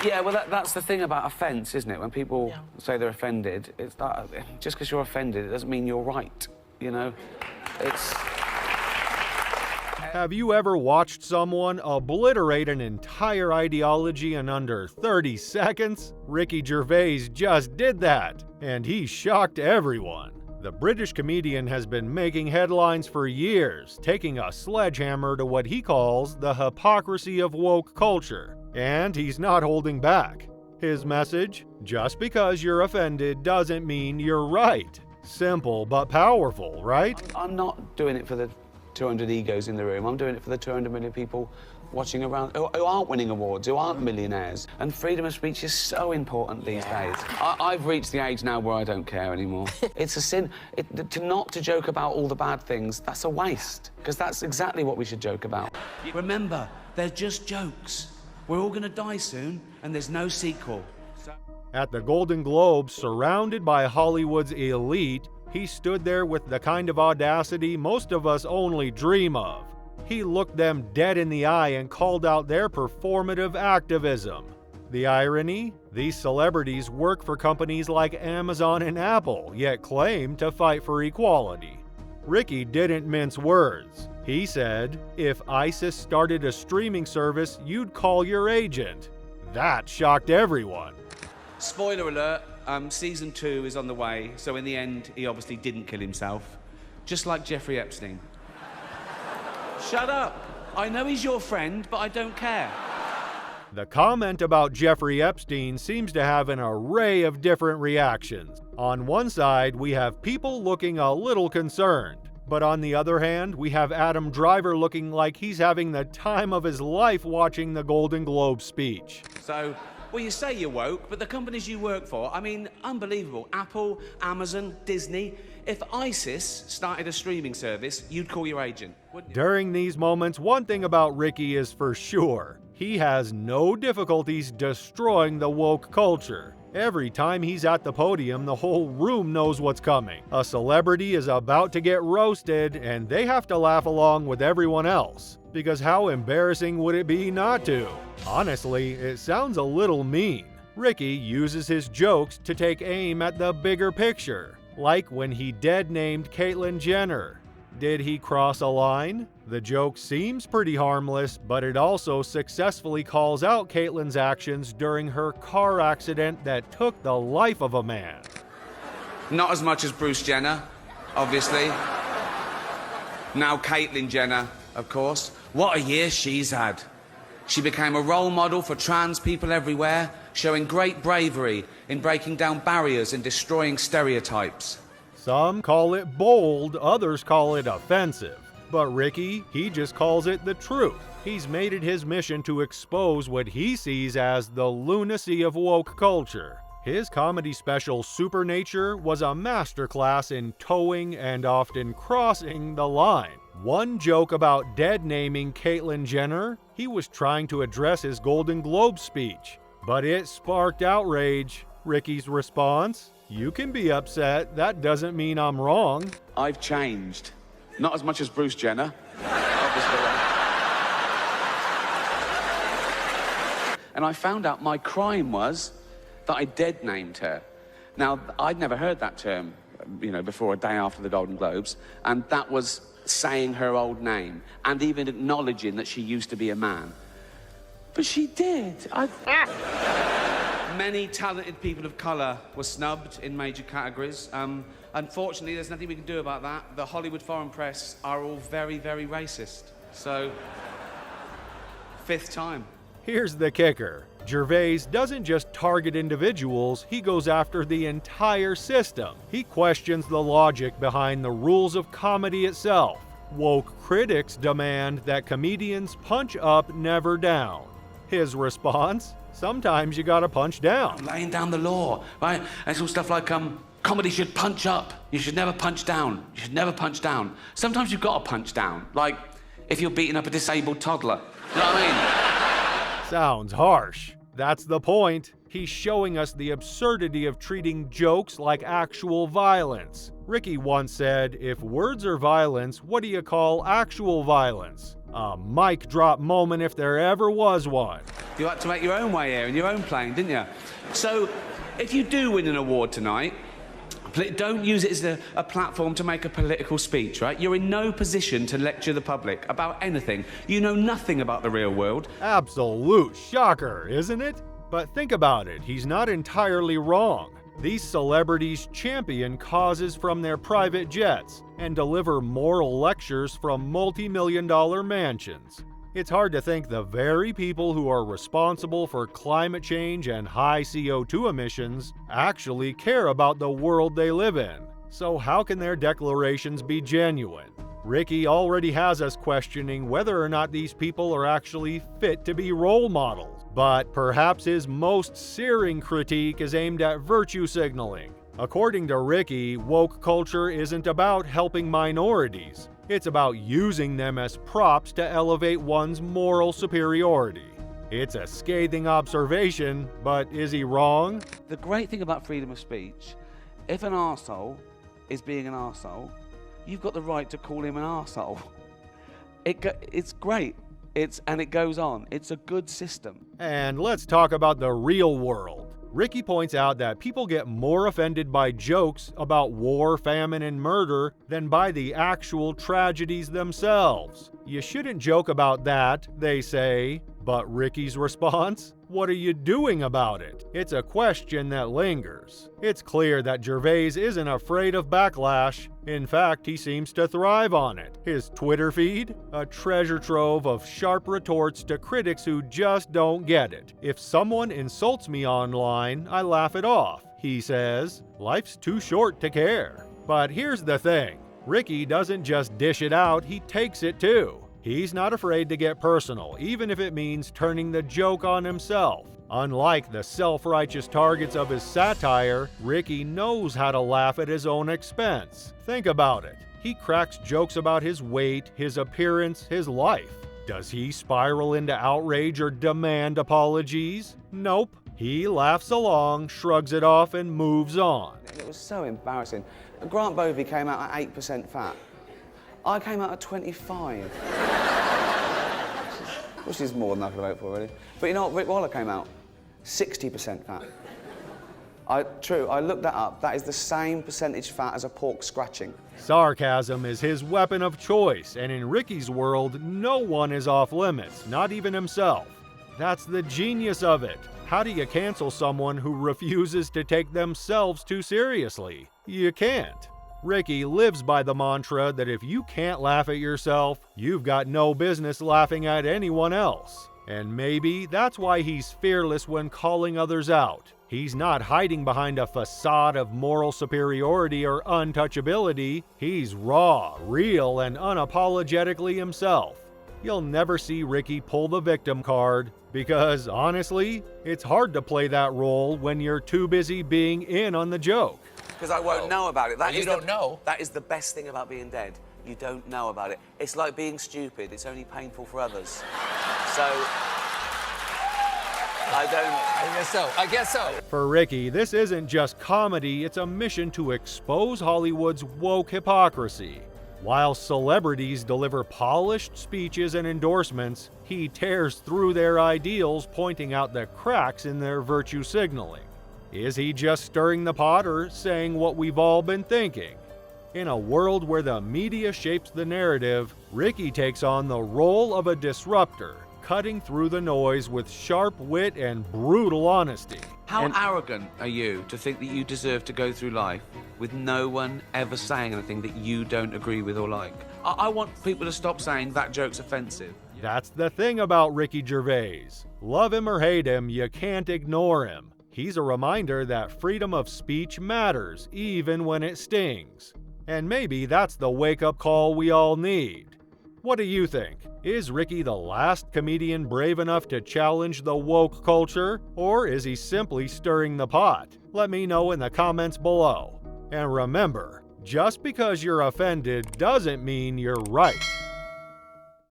Yeah, well, that's the thing about offence, isn't it? When people say they're offended, it's that just because you're offended, it doesn't mean you're right, you know? It's... Have you ever watched someone obliterate an entire ideology in under 30 seconds? Ricky Gervais just did that, and he shocked everyone. The British comedian has been making headlines for years, taking a sledgehammer to what he calls the hypocrisy of woke culture. And he's not holding back. His message? Just because you're offended doesn't mean you're right. Simple but powerful, right? I'm not doing it for the 200 egos in the room. I'm doing it for the 200 million people watching around who aren't winning awards, who aren't millionaires. And freedom of speech is so important these days. I've reached the age now where I don't care anymore. It's a sin. Not to joke about all the bad things, that's a waste, because that's exactly what we should joke about. Remember, they're just jokes. We're all gonna die soon, and there's no sequel. At the Golden Globes, surrounded by Hollywood's elite, he stood there with the kind of audacity most of us only dream of. He looked them dead in the eye and called out their performative activism. The irony? These celebrities work for companies like Amazon and Apple, yet claim to fight for equality. Ricky didn't mince words. He said, if ISIS started a streaming service, you'd call your agent. That shocked everyone. Spoiler alert, season 2 is on the way, so in the end, he obviously didn't kill himself. Just like Jeffrey Epstein. Shut up. I know he's your friend, but I don't care. The comment about Jeffrey Epstein seems to have an array of different reactions. On one side, we have people looking a little concerned. But on the other hand, we have Adam Driver looking like he's having the time of his life watching the Golden Globe speech. So, well, you say you're woke, but the companies you work for, I mean, unbelievable. Apple, Amazon, Disney. If ISIS started a streaming service, you'd call your agent, wouldn't you? During these moments, one thing about Ricky is for sure. He has no difficulties destroying the woke culture. Every time he's at the podium, the whole room knows what's coming. A celebrity is about to get roasted, and they have to laugh along with everyone else. Because how embarrassing would it be not to? Honestly, it sounds a little mean. Ricky uses his jokes to take aim at the bigger picture. Like when he dead-named Caitlyn Jenner. Did he cross a line? The joke seems pretty harmless, but it also successfully calls out Caitlyn's actions during her car accident that took the life of a man. Not as much as Bruce Jenner, obviously. Now Caitlyn Jenner, of course. What a year she's had. She became a role model for trans people everywhere, showing great bravery in breaking down barriers and destroying stereotypes. Some call it bold, others call it offensive. But Ricky, he just calls it the truth. He's made it his mission to expose what he sees as the lunacy of woke culture. His comedy special Supernature was a masterclass in towing and often crossing the line. One joke about dead-naming Caitlyn Jenner, he was trying to address his Golden Globe speech. But it sparked outrage. Ricky's response? You can be upset, that doesn't mean I'm wrong. I've changed. Not as much as Bruce Jenner, obviously. And I found out my crime was that I dead-named her. Now, I'd never heard that term, before a day after the Golden Globes, and that was saying her old name, and even acknowledging that she used to be a man. But she did. Many talented people of colour were snubbed in major categories. Unfortunately, there's nothing we can do about that. The Hollywood foreign press are all very, very racist. So, 5th time. Here's the kicker. Gervais doesn't just target individuals, he goes after the entire system. He questions the logic behind the rules of comedy itself. Woke critics demand that comedians punch up, never down. His response? Sometimes you gotta punch down. Laying down the law, right? And it's all stuff like, comedy should punch up. You should never punch down. You should never punch down. Sometimes you've got to punch down. Like, if you're beating up a disabled toddler. You know what I mean? Sounds harsh. That's the point. He's showing us the absurdity of treating jokes like actual violence. Ricky once said, if words are violence, what do you call actual violence? A mic drop moment if there ever was one. You had to make your own way here in your own plane, didn't you? So, if you do win an award tonight, don't use it as a platform to make a political speech, right? You're in no position to lecture the public about anything. You know nothing about the real world. Absolute shocker, isn't it? But think about it, he's not entirely wrong. These celebrities champion causes from their private jets and deliver moral lectures from multi-million-dollar mansions. It's hard to think the very people who are responsible for climate change and high CO2 emissions actually care about the world they live in. So how can their declarations be genuine? Ricky already has us questioning whether or not these people are actually fit to be role models. But perhaps his most searing critique is aimed at virtue signaling. According to Ricky, woke culture isn't about helping minorities. It's about using them as props to elevate one's moral superiority. It's a scathing observation, but is he wrong? The great thing about freedom of speech, if an arsehole is being an arsehole, you've got the right to call him an arsehole. It's great. And it goes on. It's a good system. And let's talk about the real world. Ricky points out that people get more offended by jokes about war, famine, and murder than by the actual tragedies themselves. You shouldn't joke about that, they say. But Ricky's response? What are you doing about it? It's a question that lingers. It's clear that Gervais isn't afraid of backlash. In fact, he seems to thrive on it. His Twitter feed? A treasure trove of sharp retorts to critics who just don't get it. If someone insults me online, I laugh it off. He says, life's too short to care. But here's the thing. Ricky doesn't just dish it out, he takes it too. He's not afraid to get personal, even if it means turning the joke on himself. Unlike the self-righteous targets of his satire, Ricky knows how to laugh at his own expense. Think about it. He cracks jokes about his weight, his appearance, his life. Does he spiral into outrage or demand apologies? Nope. He laughs along, shrugs it off, and moves on. It was so embarrassing. Grant Bovey came out at 8% fat. I came out at 25. Which is more than I could vote for, really. But you know what? Rick Waller came out 60% fat. I looked that up. That is the same percentage fat as a pork scratching. Sarcasm is his weapon of choice, and in Ricky's world, no one is off limits, not even himself. That's the genius of it. How do you cancel someone who refuses to take themselves too seriously? You can't. Ricky lives by the mantra that if you can't laugh at yourself, you've got no business laughing at anyone else. And maybe that's why he's fearless when calling others out. He's not hiding behind a facade of moral superiority or untouchability. He's raw, real, and unapologetically himself. You'll never see Ricky pull the victim card because, honestly, it's hard to play that role when you're too busy being in on the joke. Because I won't know about it. You don't know. That is the best thing about being dead. You don't know about it. It's like being stupid. It's only painful for others. So, I guess so. For Ricky, this isn't just comedy, it's a mission to expose Hollywood's woke hypocrisy. While celebrities deliver polished speeches and endorsements, he tears through their ideals, pointing out the cracks in their virtue signaling. Is he just stirring the pot or saying what we've all been thinking? In a world where the media shapes the narrative, Ricky takes on the role of a disruptor, cutting through the noise with sharp wit and brutal honesty. How arrogant are you to think that you deserve to go through life with no one ever saying anything that you don't agree with or like? I want people to stop saying that joke's offensive. That's the thing about Ricky Gervais. Love him or hate him, you can't ignore him. He's a reminder that freedom of speech matters, even when it stings. And maybe that's the wake-up call we all need. What do you think? Is Ricky the last comedian brave enough to challenge the woke culture? Or is he simply stirring the pot? Let me know in the comments below. And remember, just because you're offended doesn't mean you're right.